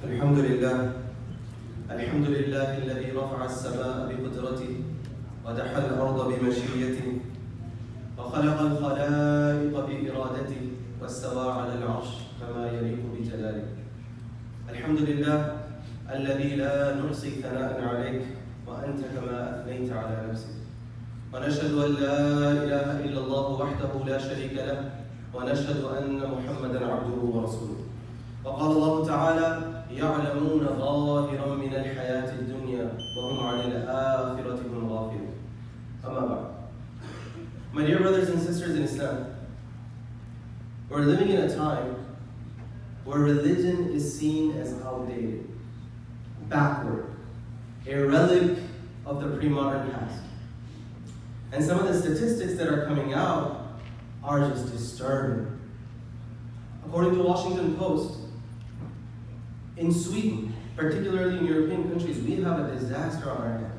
الحمد لله الذي رفع السماء بقدرته ودحى الأرض بمشيئته وخلق الخلائق بإرادته واستوى على العرش كما يليق بجلاله. الحمد لله الذي لا نحصي ثناء عليك وأنت كما أثنيت على نفسك. ونشهد أن لا إله إلا الله وحده لا شريك له ونشهد أن محمدا عبده ورسوله. وقال الله تعالى: يعلمون ظاهرا من الحياة الدنيا وهم عن الآخرة هم غافلون. أما بعد. My dear brothers and sisters in Islam, we're living in a time where religion is seen as outdated, backward, a relic of the pre-modern past. And some of the statistics that are coming out are just disturbing. According to Washington Post, in Sweden, particularly in European countries, we have a disaster on our hands.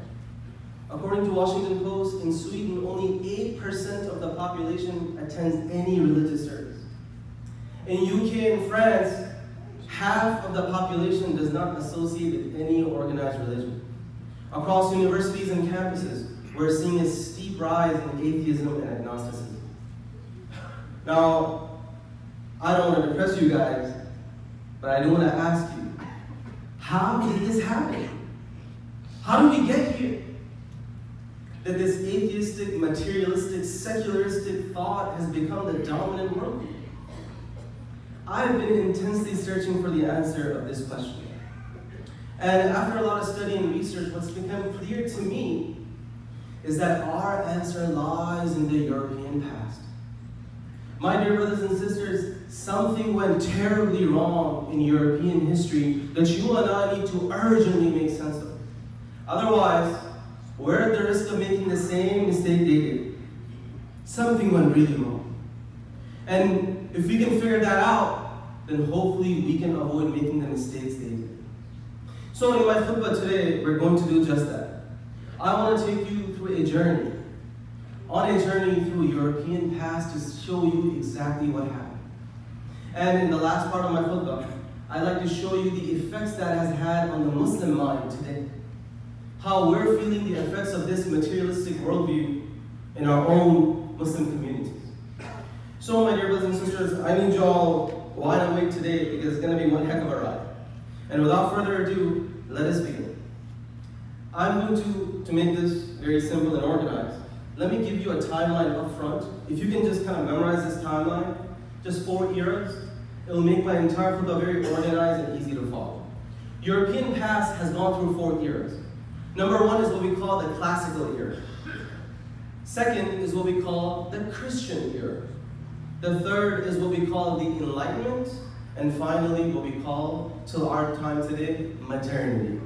According to Washington Post, in Sweden, only 8% of the population attends any religious service. In UK and France, half of the population does not associate with any organized religion. Across universities and campuses, we're seeing a steep rise in atheism and agnosticism. Now, I don't want to depress you guys, but I do want to ask you, how did this happen? How did we get here? That this atheistic, materialistic, secularistic thought has become the dominant worldview? I've been intensely searching for the answer of this question. And after a lot of study and research, what's become clear to me is that our answer lies in the European past. My dear brothers and sisters, something went terribly wrong in European history that you and I need to urgently make sense of. Otherwise, we're at the risk of making the same mistake they did. Something went really wrong. And if we can figure that out, then hopefully we can avoid making the mistakes they did. So in my khutbah today, we're going to do just that. I want to take you through a journey, on a journey through European past to show you exactly what happened. And in the last part of my khutbah, I'd like to show you the effects that has had on the Muslim mind today. How we're feeling the effects of this materialistic worldview in our own Muslim communities. So my dear brothers and sisters, I need you all wide awake today because it's going to be one heck of a ride. And without further ado, let us begin. I'm going to make this very simple and organized. Let me give you a timeline up front. If you can just kind of memorize this timeline, just 4 eras, it'll make my entire khutbah very organized and easy to follow. European past has gone through 4 eras. Number 1 is what we call the classical era. Second is what we call the Christian era. The third is what we call the Enlightenment. And finally, what we call, till our time today, modernity.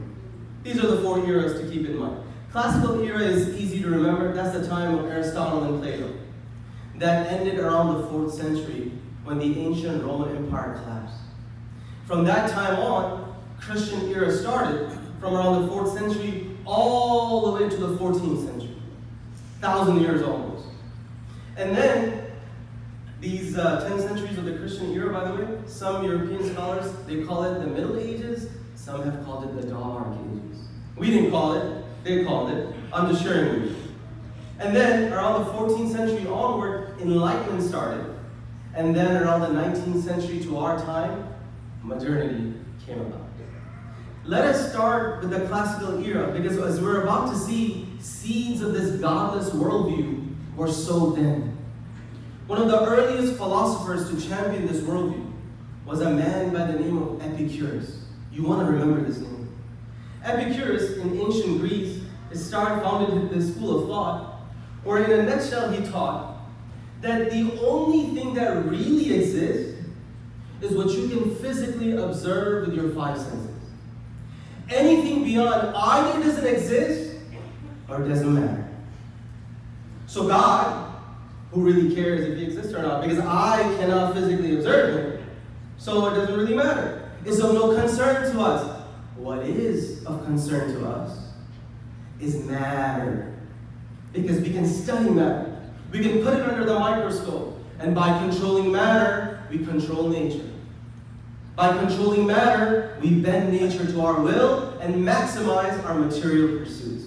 These are the 4 eras to keep in mind. Classical era is easy to remember. That's the time of Aristotle and Plato. That ended around the 4th century when the ancient Roman Empire collapsed. From that time on, Christian era started from around the 4th century all the way to the 14th century. 1,000 years almost. And then, these 10 centuries of the Christian era, by the way, some European scholars, they call it the Middle Ages. Some have called it the Dark Ages. We didn't call it, they called it. I'm just sharing with you. And then, around the 14th century onward, Enlightenment started. And then, around the 19th century to our time, modernity came about. Let us start with the classical era, because as we're about to see, seeds of this godless worldview were sowed then. One of the earliest philosophers to champion this worldview was a man by the name of Epicurus. You want to remember this name. Epicurus, in ancient Greece, founded this school of thought, where in a nutshell he taught that the only thing that really exists is what you can physically observe with your 5 senses. Anything beyond either doesn't exist or doesn't matter. So God, who really cares if he exists or not? Because I cannot physically observe him, so it doesn't really matter. It's of no concern to us. What is of concern to us is matter. Because we can study matter. We can put it under the microscope. And by controlling matter, we control nature. By controlling matter, we bend nature to our will and maximize our material pursuits.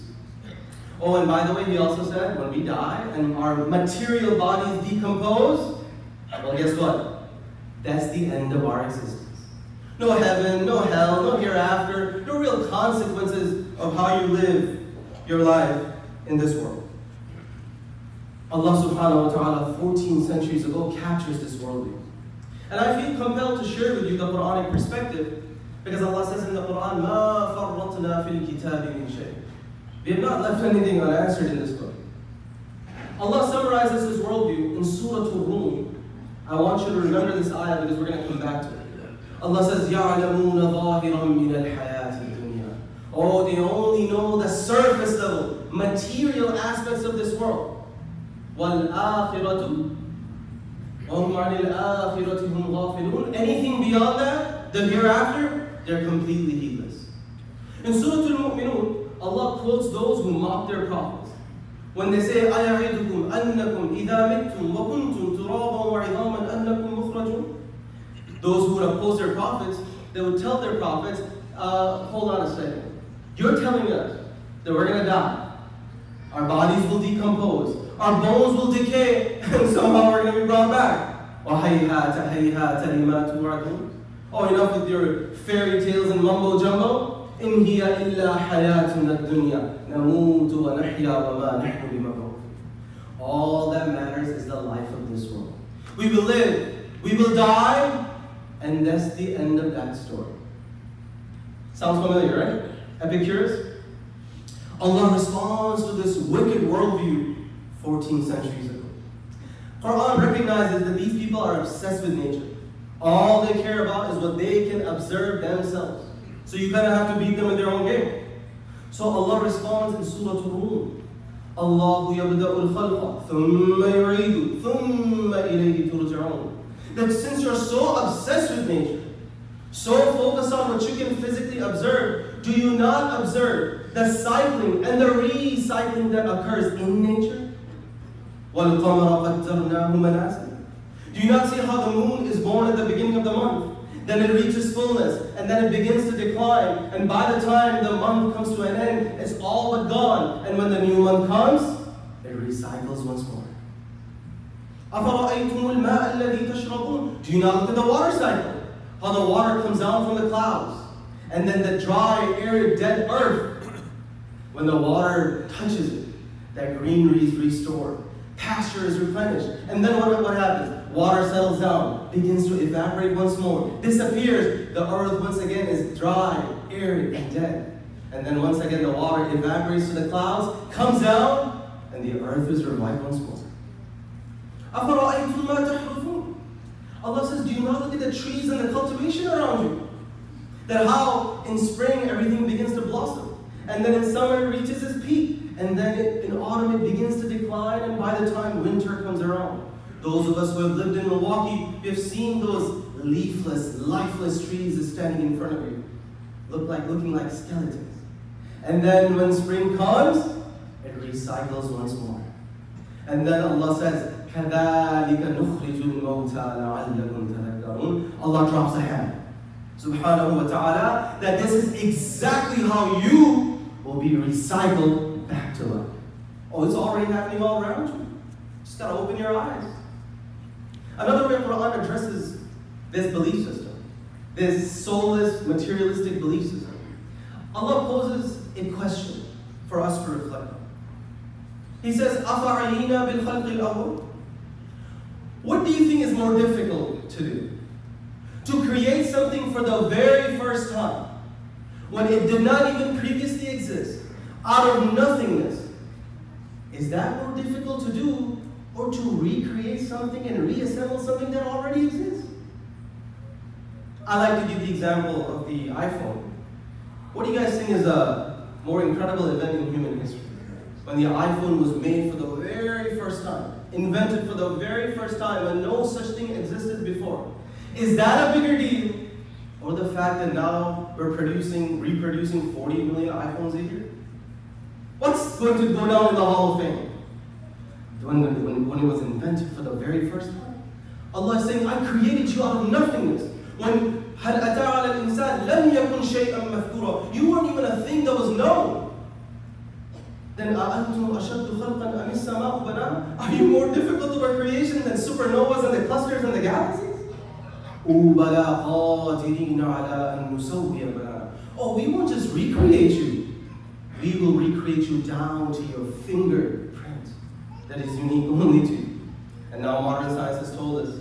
Oh, and by the way, he also said, when we die and our material bodies decompose, well, guess what? That's the end of our existence. No heaven, no hell, no hereafter, no real consequences of how you live your life in this world. Allah subhanahu wa ta'ala 14 centuries ago captures this worldview. And I feel compelled to share with you the Quranic perspective because Allah says in the Quran, مَا فَرَّطْنَا فِي الْكِتَابِ مِنْ شَيْءٍ. We have not left anything unanswered in this book. Allah summarizes this worldview in Surah Al-Rum. I want you to remember this ayah because we're going to come back to it. Allah says, يَعْلَمُونَ ظَاهِرًا مِنَ الْحَيَاةِ الدُّنْيَا. Oh, they only know the surface level, material aspects of this world. وَالْآخِرَةُ وَهُمْ عَنِ الْآخِرَةِ هُمْ غَافِلُونَ. Anything beyond that, the hereafter, they're completely heedless. In Surah Al-Mu'minun, Allah quotes those who mock their prophets. When they say, أَيَعِدُكُمْ أَنَّكُمْ إِذَا مِتْتُمْ وَكُنْتُمْ تُرَابًا وَعِظَامًا أَنَّكُمْ مُخْرَجُونَ. Those who would oppose their prophets, they would tell their prophets, hold on a second. You're telling us that we're going to die. Our bodies will decompose. Our bones will decay. And somehow we're going to be brought back. Oh, enough with your fairy tales and mumbo jumbo. إِنْ هِيَ إِلَّا حَيَاتُنَا الدُّنْيَا نَمُوتُ وَنَحْيَا وَمَا نَحْنُ بِمَبْعُوثِينَ. All that matters is the life of this world. We will live, we will die, and that's the end of that story. Sounds familiar, right? Epicurus? Allah responds to this wicked worldview 14 centuries ago. Quran recognizes that these people are obsessed with nature. All they care about is what they can observe themselves. So you kind of have to beat them in their own game. So Allah responds in Surah Al-Rum. Allahu yabda'u al-khalqa thumma yuridu thumma ilayhi turja'un. That since you're so obsessed with nature, so focused on what you can physically observe, do you not observe the cycling and the recycling that occurs in nature? وَالْقَمَرَ قَدَّرْنَاهُ مَنَازِلَ. Do you not see how the moon is born at the beginning of the month? Then it reaches fullness, and then it begins to decline. And by the time the month comes to an end, it's all but gone. And when the new month comes, it recycles once more. أَفَرَأَيْتُمُ الْمَاءَ الَّذِي تَشْرَبُونَ. Do you not look at the water cycle? How the water comes down from the clouds. And then the dry, arid, dead earth, when the water touches it, that greenery is restored. Pasture is replenished. And then what happens? Water settles down, begins to evaporate once more, disappears. The earth once again is dry, arid, and dead. And then once again the water evaporates to the clouds, comes down, and the earth is revived once more. أَفَرَأَيْتُمْ مَا تَحْرُثُونَ. Allah says, do you not look at the trees and the cultivation around you? That how in spring everything begins to blossom, and then in summer it reaches its peak, and then in autumn it begins to decline, and by the time winter comes around, those of us who have lived in Milwaukee, we have seen those leafless, lifeless trees standing in front of you, looking like skeletons. And then when spring comes, it recycles once more. And then Allah says, كَذَلِكَ نُخْرِجُ الْمَوْتَى لَعَلَّكُمْ تَذَكَّرُونَ. Allah drops a hand, subhanahu wa ta'ala, that this is exactly how you will be recycled back to life. Oh, it's already happening all around you. Just gotta open your eyes. Another way Quran addresses this belief system, this soulless, materialistic belief system, Allah poses a question for us to reflect on. He says, أَفَعَيِينَا بِالْخَلْقِ الْأَوَّلِ. What do you think is more difficult to do? To create something for the very first time, when it did not even previously exist, out of nothingness. Is that more difficult to do, or to recreate something and reassemble something that already exists? I like to give the example of the iPhone. What do you guys think is a more incredible event in human history? When the iPhone was made for the very first time, invented for the very first time, when no such thing existed before. Is that a bigger deal? Or the fact that now we're reproducing 40 million iPhones a year? What's going to go down in the Hall of Fame? When it was invented for the very first time. Allah is saying, I created you out of nothingness. هل أتى على الإنسان لم يكن شيئا مذكورا. You weren't even a thing that was known. Then أأنتم أشد خلقا أم السماء بناها. Are you more difficult of a creation than supernovas and the clusters and the galaxies? بلى قادرين على أن نسوي بنانا. Oh, we won't just recreate you. We will recreate you down to your fingerprint that is unique only to you. And now modern science has told us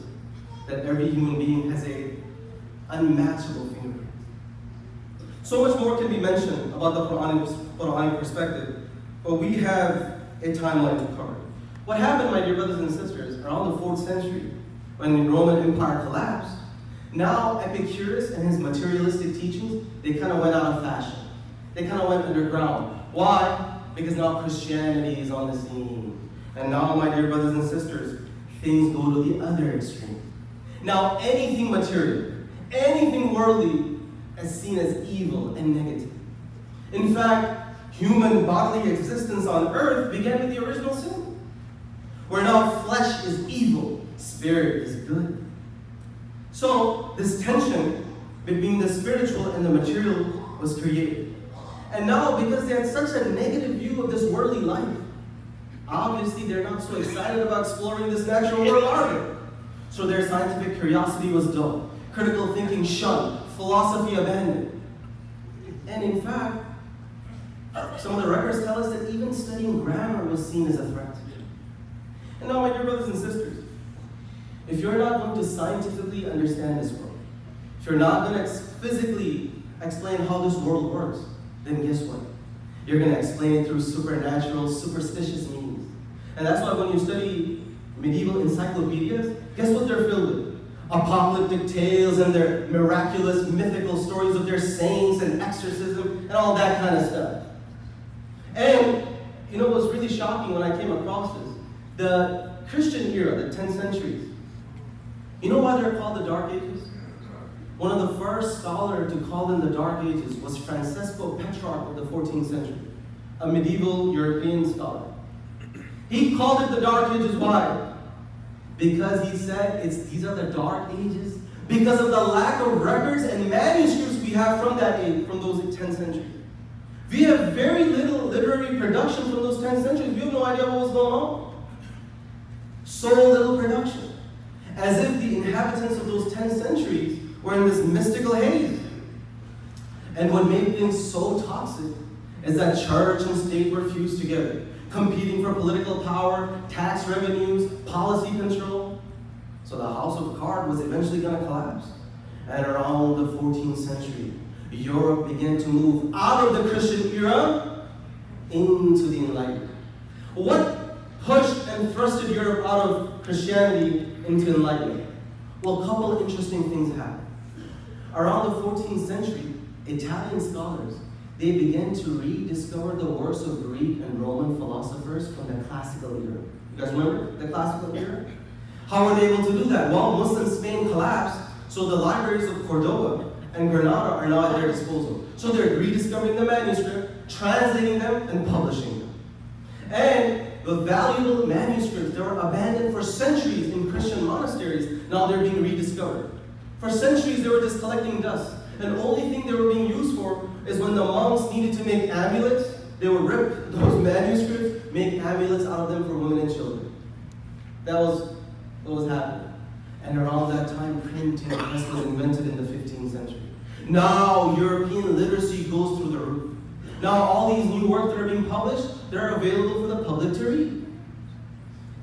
that every human being has a unmatchable fingerprint. So much more can be mentioned about the Quranic perspective, but we have a timeline to cover. What happened, my dear brothers and sisters, around the 4th century, when the Roman Empire collapsed, now Epicurus and his materialistic teachings, they kind of went out of fashion. They kind of went underground. Why? Because now Christianity is on the scene. And now, my dear brothers and sisters, things go to the other extreme. Now anything material, anything worldly is seen as evil and negative. In fact, human bodily existence on earth began with the original sin, where now flesh is evil, spirit is good. So this tension between the spiritual and the material was created. And now, because they had such a negative view of this worldly life, obviously they're not so excited about exploring this natural world, are they? So their scientific curiosity was dull, critical thinking shunned, philosophy abandoned. And in fact, some of the records tell us that even studying grammar was seen as a threat. And now, my dear brothers and sisters, if you're not going to scientifically understand this world, if you're not going to physically explain how this world works, then guess what? You're going to explain it through supernatural, superstitious means. And that's why when you study medieval encyclopedias, guess what they're filled with? Apocalyptic tales and their miraculous, mythical stories of their saints and exorcism and all that kind of stuff. And you know what's really shocking when I came across this? The Christian era, the 10th centuries, you know why they're called the Dark Ages? One of the first scholars to call them the Dark Ages was Francesco Petrarch of the 14th century, a medieval European scholar. He called it the Dark Ages. Why? Because he said these are the Dark Ages because of the lack of records and manuscripts we have from that age, from those 10th centuries. We have very little literary production from those 10th centuries. We have no idea what was going on. So little production. As if the inhabitants of those 10 centuries were in this mystical haze. And what made things so toxic is that church and state were fused together, competing for political power, tax revenues, policy control. So the house of cards was eventually going to collapse. And around the 14th century, Europe began to move out of the Christian era into the Enlightenment. What pushed and thrusted Europe out of Christianity into Enlightenment? Well, a couple of interesting things happened. Around the 14th century, Italian scholars, they began to rediscover the works of Greek and Roman philosophers from the classical era. You guys remember the classical era? How were they able to do that? Well, Muslim Spain collapsed, so the libraries of Cordoba and Granada are now at their disposal. So they're rediscovering the manuscript, translating them, and publishing them. And the valuable manuscripts that were abandoned for centuries in Christian monasteries, now they're being rediscovered. For centuries, they were just collecting dust. And the only thing they were being used for is when the monks needed to make amulets, they would rip those manuscripts, make amulets out of them for women and children. That was what was happening. And around that time, printing press was invented in the 15th century. Now, European literacy goes through the roof. Now, all these new works that are being published, they're available for the public to read.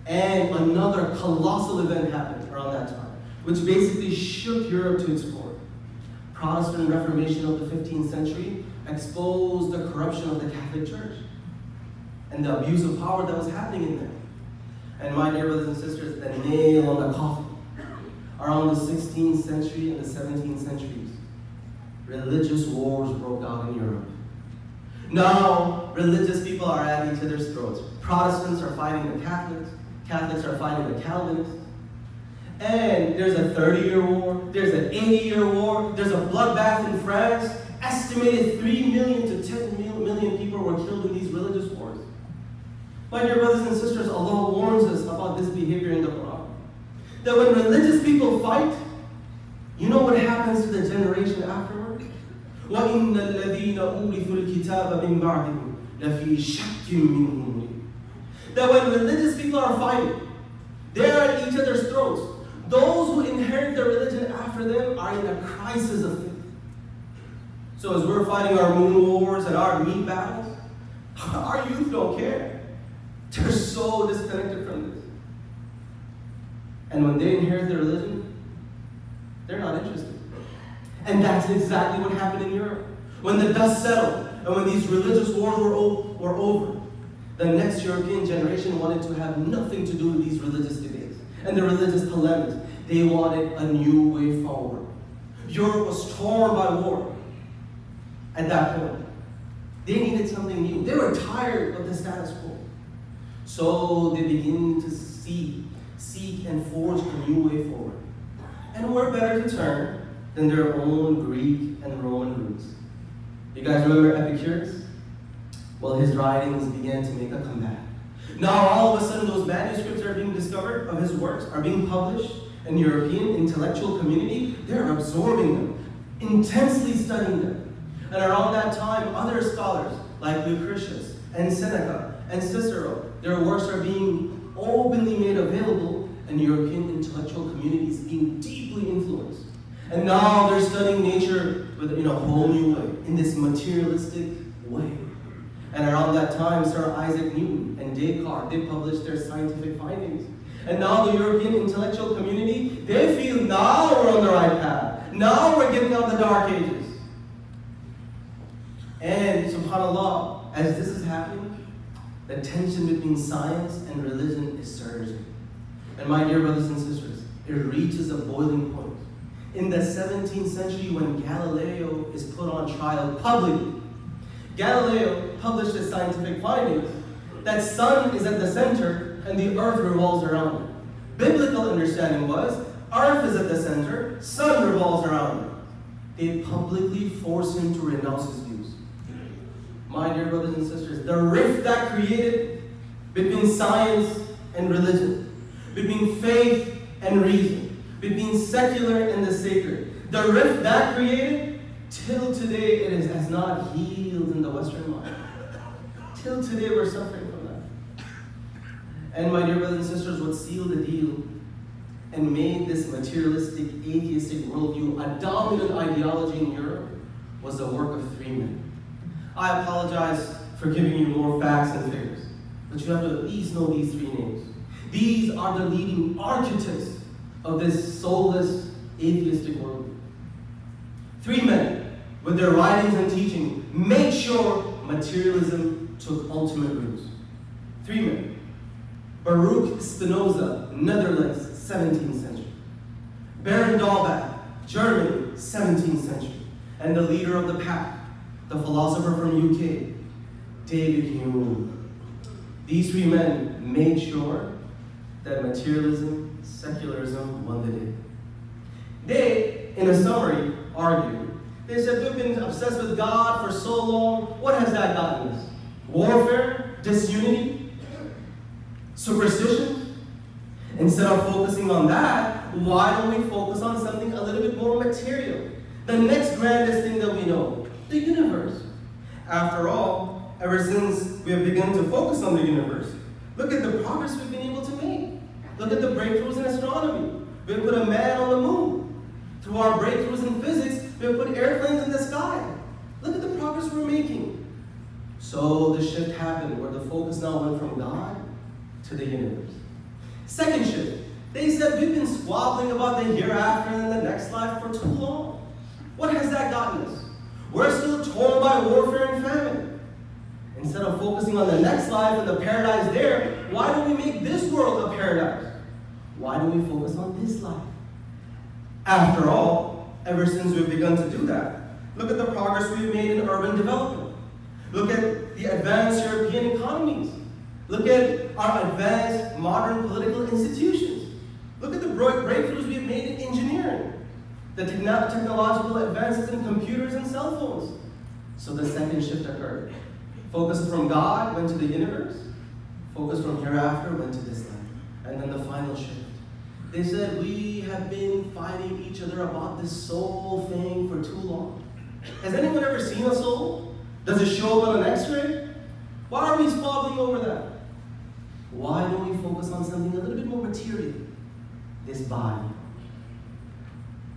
And another colossal event happened around that time, which basically shook Europe to its core. Protestant Reformation of the 15th century exposed the corruption of the Catholic Church and the abuse of power that was happening in there. And my dear brothers and sisters, the nail on the coffin, around the 16th century and the 17th centuries, religious wars broke out in Europe. Now, religious people are at each other's throats. Protestants are fighting the Catholics, Catholics are fighting the Calvinists. And there's a 30-year war, there's an 80-year war, there's a bloodbath in France. Estimated 3 million to 10 million people were killed in these religious wars. My dear brothers and sisters, Allah warns us about this behavior in the Quran. That when religious people fight, You know what happens to the generation afterward? وَإِنَّ الَّذِينَ أُورِثُوا الْكِتَابَ مِنْ بَعْدِهِمْ لَفِي شَكٍّ مِّنْهُ. That when religious people are fighting, they are at each other's throats. Those who inherit the religion after them are in a crisis of faith. So as we're fighting our moon wars and our meat battles, our youth don't care. They're so disconnected from this. And when they inherit the religion, they're not interested. And that's exactly what happened in Europe. When the dust settled, and when these religious wars were over, the next European generation wanted to have nothing to do with these religious debates and the religious polemics. They wanted a new way forward. Europe was torn by war at that point. They needed something new. They were tired of the status quo. So they began to seek and forge a new way forward. And where better to turn than their own Greek and Roman roots? You guys remember Epicurus? Well, his writings began to make a comeback. Now all of a sudden those manuscripts are being discovered of his works, are being published, and European intellectual community, they're absorbing them, intensely studying them. And around that time, other scholars like Lucretius and Seneca and Cicero, their works are being openly made available, and European intellectual communities being deeply influenced. And now they're studying nature in a whole new way, in this materialistic way. And around that time, Sir Isaac Newton and Descartes, they published their scientific findings. And now the European intellectual community, they feel now we're on the right path. Now we're getting out of the dark ages. And subhanAllah, as this is happening, the tension between science and religion is surging. And my dear brothers and sisters, it reaches a boiling point. In the 17th century, when Galileo is put on trial publicly, Galileo published his scientific findings that sun is at the center and the earth revolves around it. Biblical understanding was, earth is at the center, sun revolves around it. They publicly forced him to renounce his views. My dear brothers and sisters, the rift that created between science and religion, between faith and reason, between secular and the sacred, the rift that created, till today it has not healed in the Western mind. Till today we're suffering from that. And my dear brothers and sisters, what sealed the deal and made this materialistic, atheistic worldview a dominant ideology in Europe was the work of three men. I apologize for giving you more facts and figures, but you have to at least know these three names. These are the leading architects of this soulless, atheistic worldview. Three men, with their writings and teaching, made sure materialism took ultimate roots. Three men. Baruch Spinoza, Netherlands, 17th century. Baron Dahlbach, Germany, 17th century. And the leader of the pack, the philosopher from UK, David Hume. These three men made sure that materialism, secularism won the day. They, in a summary, argued. They said, we've been obsessed with God for so long. What has that gotten us? Warfare? Disunity? Superstition? Instead of focusing on that, why don't we focus on something a little bit more material? The next grandest thing that we know, the universe. After all, ever since we have begun to focus on the universe, look at the progress we've been able to make. Look at the breakthroughs in astronomy. We have put a man on the moon. Through our breakthroughs in physics, we have put airplanes in the sky. Look at the progress we're making. So the shift happened where the focus now went from God to the universe. Second shift, they said we've been squabbling about the hereafter and the next life for too long. What has that gotten us? We're still torn by warfare and famine. Instead of focusing on the next life and the paradise there, why don't we make this world a paradise? Why don't we focus on this life? After all, ever since we've begun to do that, look at the progress we've made in urban development. Look at the advanced European economies. Look at our advanced modern political institutions. Look at the breakthroughs we've made in engineering, the technological advances in computers and cell phones. So the second shift occurred. Focus from God went to the universe. Focus from hereafter went to this life. And then the final shift. They said we have been fighting each other about this soul thing for too long? Has anyone ever seen a soul? Does it show up on an x-ray? Why are we squabbling over that? Why don't we focus on something a little bit more material? This body.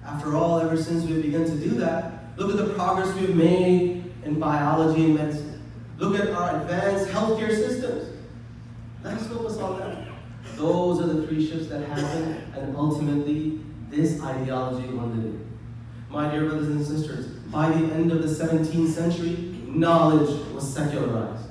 After all, ever since we've begun to do that, look at the progress we've made in biology and medicine. Look at our advanced healthcare systems. Let's focus on that. Those are the three shifts that happen, and ultimately, this ideology won the day. My dear brothers and sisters, by the end of the 17th century, knowledge was secularized.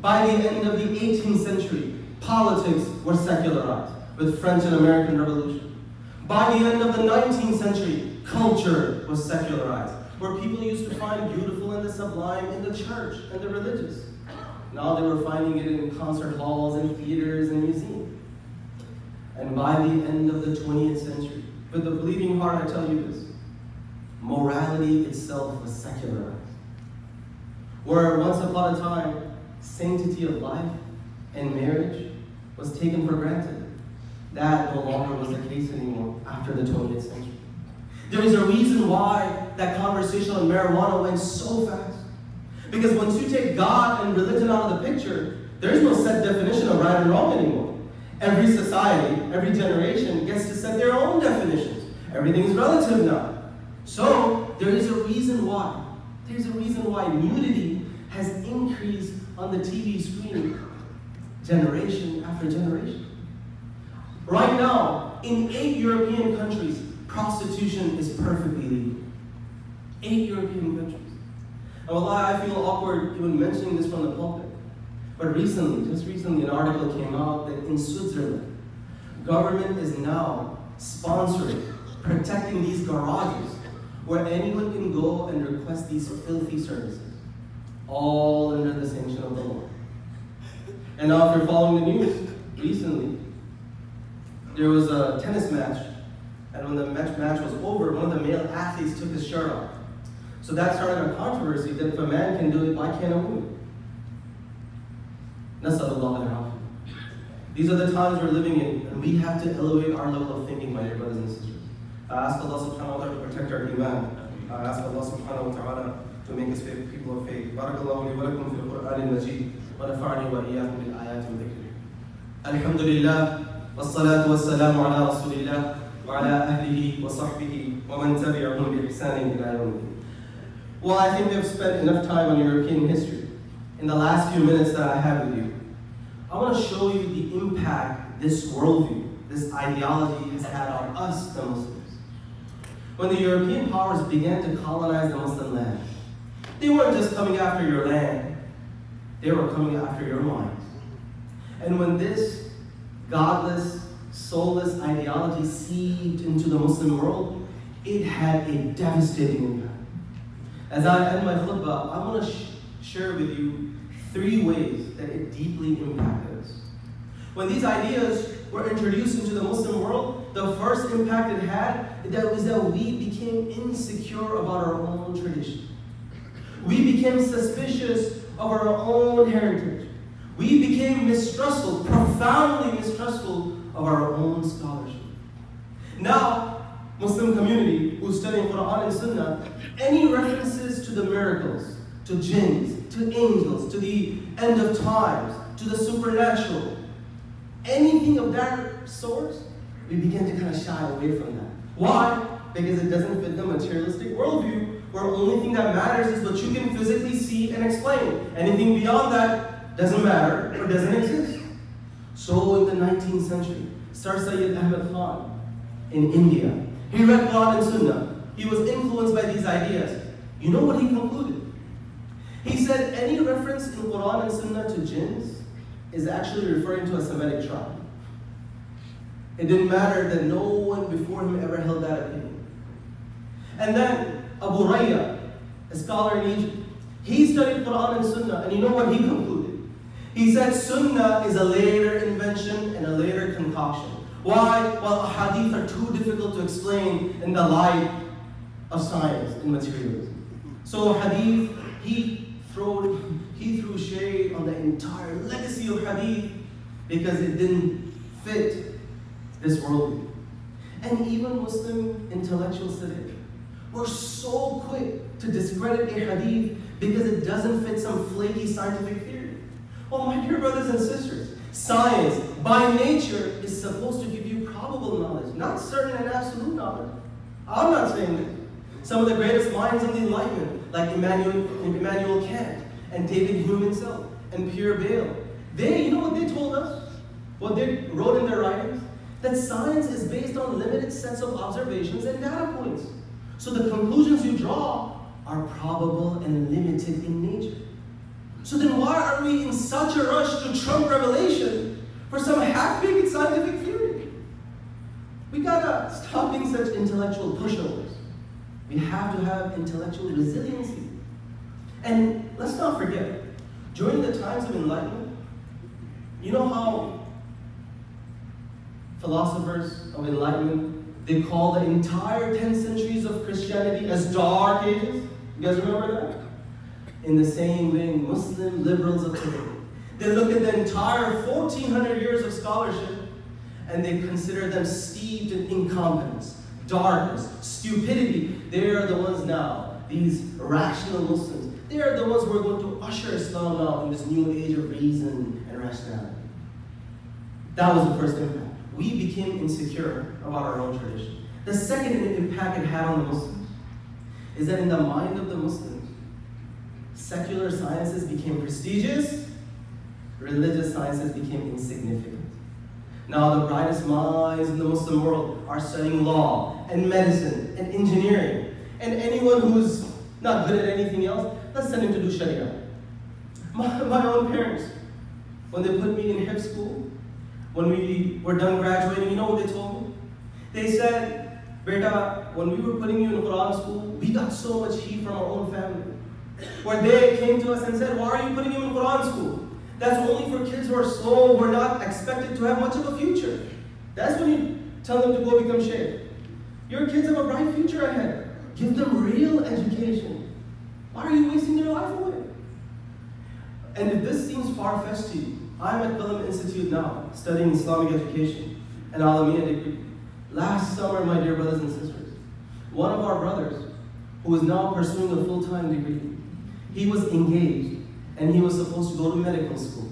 By the end of the 18th century, politics were secularized with French and American Revolution. By the end of the 19th century, culture was secularized, where people used to find beautiful and the sublime in the church and the religious. Now they were finding it in concert halls and theaters and museums. And by the end of the 20th century, with a bleeding heart I tell you this, morality itself was secularized. Where once upon a time, sanctity of life and marriage was taken for granted. That no longer was the case anymore after the 20th century. There is a reason why that conversation on marijuana went so fast. Because once you take God and religion out of the picture, there is no set definition of right and wrong anymore. Every society, every generation gets to set their own definitions. Everything is relative now. So there is a reason why. There's a reason why nudity has increased on the TV screen generation after generation. Right now, in 8 European countries, prostitution is perfectly legal. 8 European countries. And wallahi, I feel awkward even mentioning this from the pulpit. But recently, just recently, an article came out that in Switzerland, government is now sponsoring, protecting these garages where anyone can go and request these filthy services, all under the sanction of the law. And now if you're following the news, recently, there was a tennis match, and when the match was over, one of the male athletes took his shirt off. So that started a controversy that if a man can do it, why can't a woman? Nasallallahu alayhi. These are the times we're living in, and we have to elevate our level of thinking, my dear brothers and sisters. I ask Allah subhanahu wa ta'ala to protect our iman. I ask Allah subhanahu wa ta'ala to make us people of faith. Barakallahu li wa lakum fil Qur'an al-Majid wa nafa'ani wa iyyakum bil ayat wa dhikr. Alhamdulillah, wassalatu wassalamu ala rasulillah wa ala ahlihi wa sahbihi wa man tabi'ahum bi ihsanin ila yawm. Well, I think we've spent enough time on European history. In the last few minutes that I have with you, I want to show you the impact this worldview, this ideology has had on us, the Muslims. When the European powers began to colonize the Muslim land, they weren't just coming after your land, they were coming after your minds. And when this godless, soulless ideology seeped into the Muslim world, it had a devastating impact. As I end my khutbah, I want to share with you 3 ways that it deeply impacted us. When these ideas were introduced into the Muslim world, the first impact it had was that we became insecure about our own tradition. We became suspicious of our own heritage. We became mistrustful, profoundly mistrustful of our own scholarship. Now, Muslim community who's studying Quran and Sunnah, any references to the miracles, to jinns, to angels, to the end of times, to the supernatural, anything of that sort, we begin to kind of shy away from that. Why? Because it doesn't fit the materialistic worldview, where the only thing that matters is what you can physically see and explain. Anything beyond that doesn't matter or doesn't exist. So in the 19th century, Sir Sayyid Ahmed Khan in India, he read Quran and Sunnah. He was influenced by these ideas. You know what he concluded? He said any reference in Quran and Sunnah to jinns is actually referring to a Semitic tribe. It didn't matter that no one before him ever held that opinion. And then Abu Raya, a scholar in Egypt, he studied Quran and Sunnah, and you know what he concluded? He said Sunnah is a later invention and a later concoction. Why? Well, hadith are too difficult to explain in the light of science and materialism. So hadith, he threw shade on the entire legacy of hadith because it didn't fit this worldview. and even Muslim intellectuals today, we're so quick to discredit a hadith because it doesn't fit some flaky scientific theory. Well, my dear brothers and sisters, science, by nature, is supposed to give you probable knowledge, not certain and absolute knowledge. I'm not saying that. Some of the greatest minds in the Enlightenment, like Immanuel Kant, and David Hume himself, and Pierre Bayle, you know what they told us? What they wrote in their writings? That science is based on limited sets of observations and data points. So the conclusions you draw are probable and limited in nature. So then why are we in such a rush to trump revelation for some half-baked scientific theory? We gotta stop being such intellectual pushovers. We have to have intellectual resiliency. And let's not forget, during the times of Enlightenment, you know how philosophers of Enlightenment, they call the entire 10 centuries of Christianity as dark ages? You guys remember that? In the same way, Muslim liberals of today, they look at the entire 1400 years of scholarship and they consider them steeped in incompetence, darkness, stupidity. They are the ones now, these rational Muslims, they are the ones who are going to usher Islam out in this new age of reason and rationality. That was the first impact. We became insecure about our own tradition. The second impact it had on the Muslims is that in the mind of the Muslims, secular sciences became prestigious, religious sciences became insignificant. Now the brightest minds in the Muslim world are studying law and medicine and engineering. And anyone who's not good at anything else, let's send him to do Sharia. My own parents, when they put me in hifz school, when we were done graduating, you know what they told me? They said, Beta, when we were putting you in Quran school, we got so much heat from our own family. Where they came to us and said, why are you putting him in Quran school? That's only for kids who are slow, who are not expected to have much of a future. That's when you tell them to go become shaykh. Your kids have a bright future ahead. Give them real education. Why are you wasting their life away? And if this seems far-fetched to you, I'm at Qalam Institute now, studying Islamic education, an Alamiyya degree. Last summer, my dear brothers and sisters, one of our brothers, who is now pursuing a full-time degree, he was engaged, and he was supposed to go to medical school.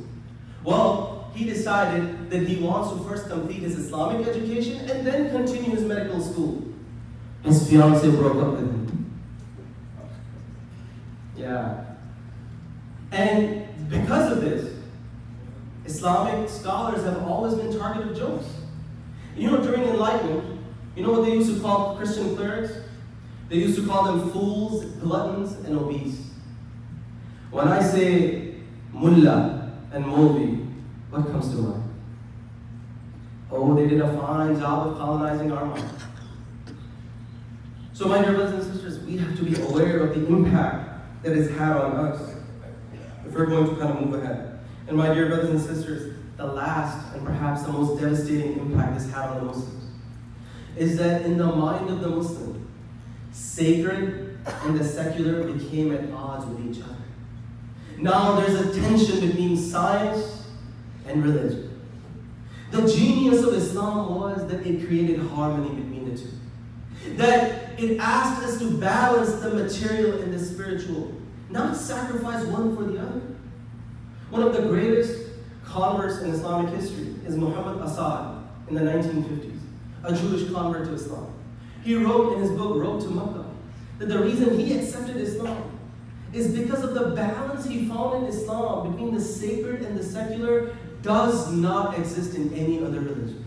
Well, he decided that he wants to first complete his Islamic education and then continue his medical school. His fiancée broke up with him. Yeah. And because of this, Islamic scholars have always been target of jokes. You know, during Enlightenment, you know what they used to call Christian clerics? They used to call them fools, gluttons, and obese. When I say mullah and Molvi, what comes to mind? Oh, they did a fine job of colonizing our mind. So my dear brothers and sisters, we have to be aware of the impact that it's had on us if we're going to kind of move ahead. And my dear brothers and sisters, the last and perhaps the most devastating impact this had on the Muslims is that in the mind of the Muslim, sacred and the secular became at odds with each other. Now there's a tension between science and religion. The genius of Islam was that it created harmony between the two. That it asked us to balance the material and the spiritual, not sacrifice one for the other. One of the greatest converts in Islamic history is Muhammad Asad in the 1950s, a Jewish convert to Islam. He wrote in his book, Road to Makkah, that the reason he accepted Islam is because of the balance he found in Islam between the sacred and the secular does not exist in any other religion.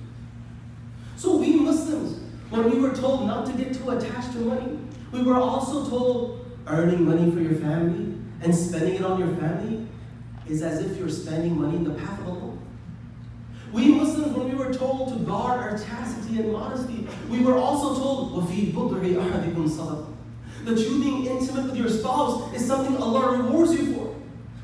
So we Muslims, when we were told not to get too attached to money, we were also told earning money for your family and spending it on your family is as if you're spending money in the path of Allah. We Muslims, when we were told to guard our chastity and modesty, we were also told, وَفِي بُضْعِ أَحَدِكُمْ صَدَقَةٌ, that you being intimate with your spouse is something Allah rewards you for.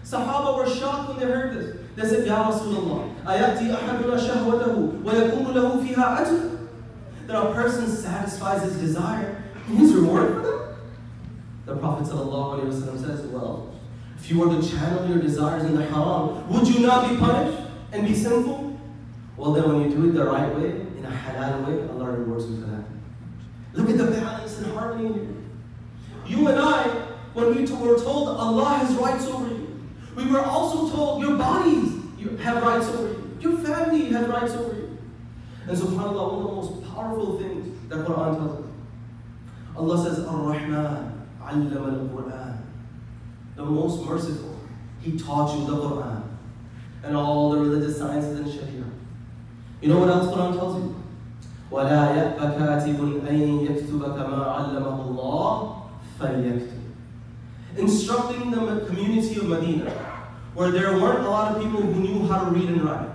Sahaba were shocked when they heard this. They said, Ya Rasulullah, أَيَأْتِي أَحَدُنَا شَهْوَتَهُ وَيَكُونُ لَهُ فِيهَا أَجْرٌ, that a person satisfies his desire and he's rewarded for that? The Prophet ﷺ says, well, if you were to channel your desires in the haram, would you not be punished and be sinful? Well then when you do it the right way, in a halal way, Allah rewards you for that. Look at the balance and harmony here. You and I, when we were told Allah has rights over you, we were also told your bodies have rights over you. Your family has rights over you. And subhanAllah, one of the most powerful things that Quran tells us. Allah says, Ar-Rahman, Allama al-Quran. The most merciful. He taught you the Quran. And all the religious sciences and Sharia. You know what else Quran tells you? وَلَا يَأْبَ كَاتِبٌ أَن يَكْتُبَ كَمَا عَلَّمَهُ اللَّهُ فَلْيَكْتُبْ. Instructing the community of Medina, where there weren't a lot of people who knew how to read and write.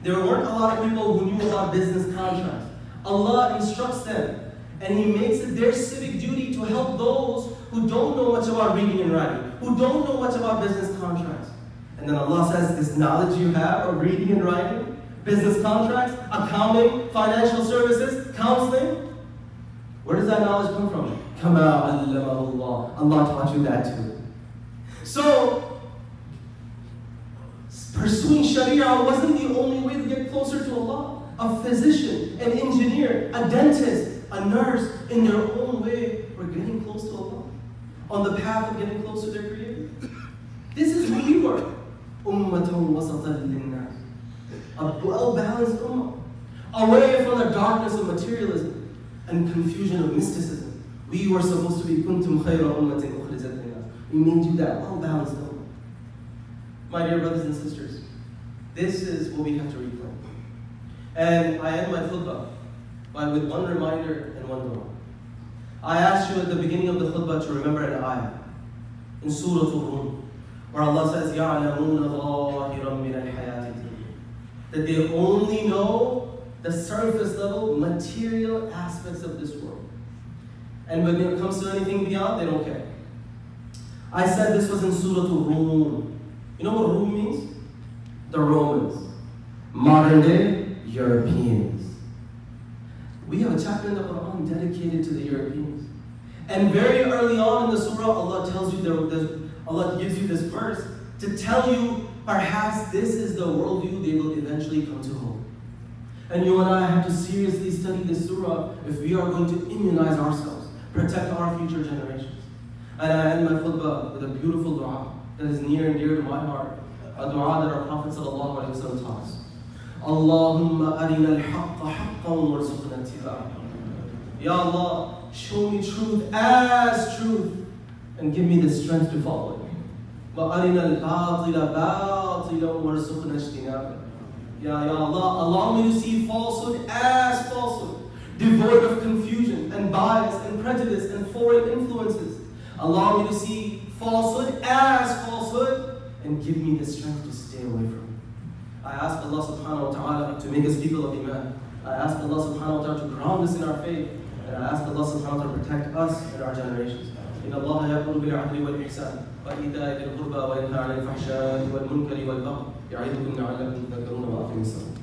There weren't a lot of people who knew about business contracts. Allah instructs them, and He makes it their civic duty to help those who don't know much about reading and writing, who don't know much about business contracts. And then Allah says, this knowledge you have of reading and writing, business contracts, accounting, financial services, counseling, where does that knowledge come from? Kama allamahu Allah. Allah taught you that too. So, pursuing Sharia wasn't the only way to get closer to Allah. A physician, an engineer, a dentist, a nurse, in their own way, were getting close to Allah, on the path of getting close to their Creator. This is who we were. Ummatun wasatan linnas. A well-balanced ummah. Away from the darkness of materialism and confusion of mysticism. We were supposed to be kuntum khayra ummatin ukhrijat linnas. We made you that well-balanced ummah. My dear brothers and sisters, this is what we have to reclaim. And I end my khutbah with one reminder and one dua. I asked you at the beginning of the khutbah to remember an ayah in Surah Al-Rum, where Allah says, يَعْلَمُونَ ظَاهِرًا مِنَ الْحَيَاةِ الدُّنْيَا. That they only know the surface level, material aspects of this world. And when it comes to anything beyond, they don't care. I said this was in Surah Al-Rum. You know what Rum means? The Romans. Modern day Europeans. We have a chapter in the Quran dedicated to the Europeans. And very early on in the surah, Allah tells you, Allah gives you this verse to tell you perhaps this is the worldview they will eventually come to hold. And you and I have to seriously study this surah if we are going to immunize ourselves, protect our future generations. And I end my khutbah with a beautiful dua that is near and dear to my heart, a dua that our Prophet ﷺ taught us. Allahumma arina al-haqqa haqqan warzuqna ittiba'ah. Ya Allah, show me truth as truth and give me the strength to follow it. Wa arina al-batila batilan warzuqna ijtinabah. Ya Allah, allow me to see falsehood as falsehood, devoid of confusion and bias and prejudice and foreign influences. Allow me to see falsehood as falsehood and give me the strength to stay away from it. I ask Allah subhanahu wa ta'ala to make us people of Iman. I ask Allah subhanahu wa ta'ala to ground us in our faith. And I ask Allah subhanahu wa ta'ala to protect us and our generations. إن الله يأمر بالعدل والإحسان وإيتاء ذي القربى وينهى عن الفحشاء والمنكر والبغي يعظكم لعلكم تذكرون وأقيموا الصلاة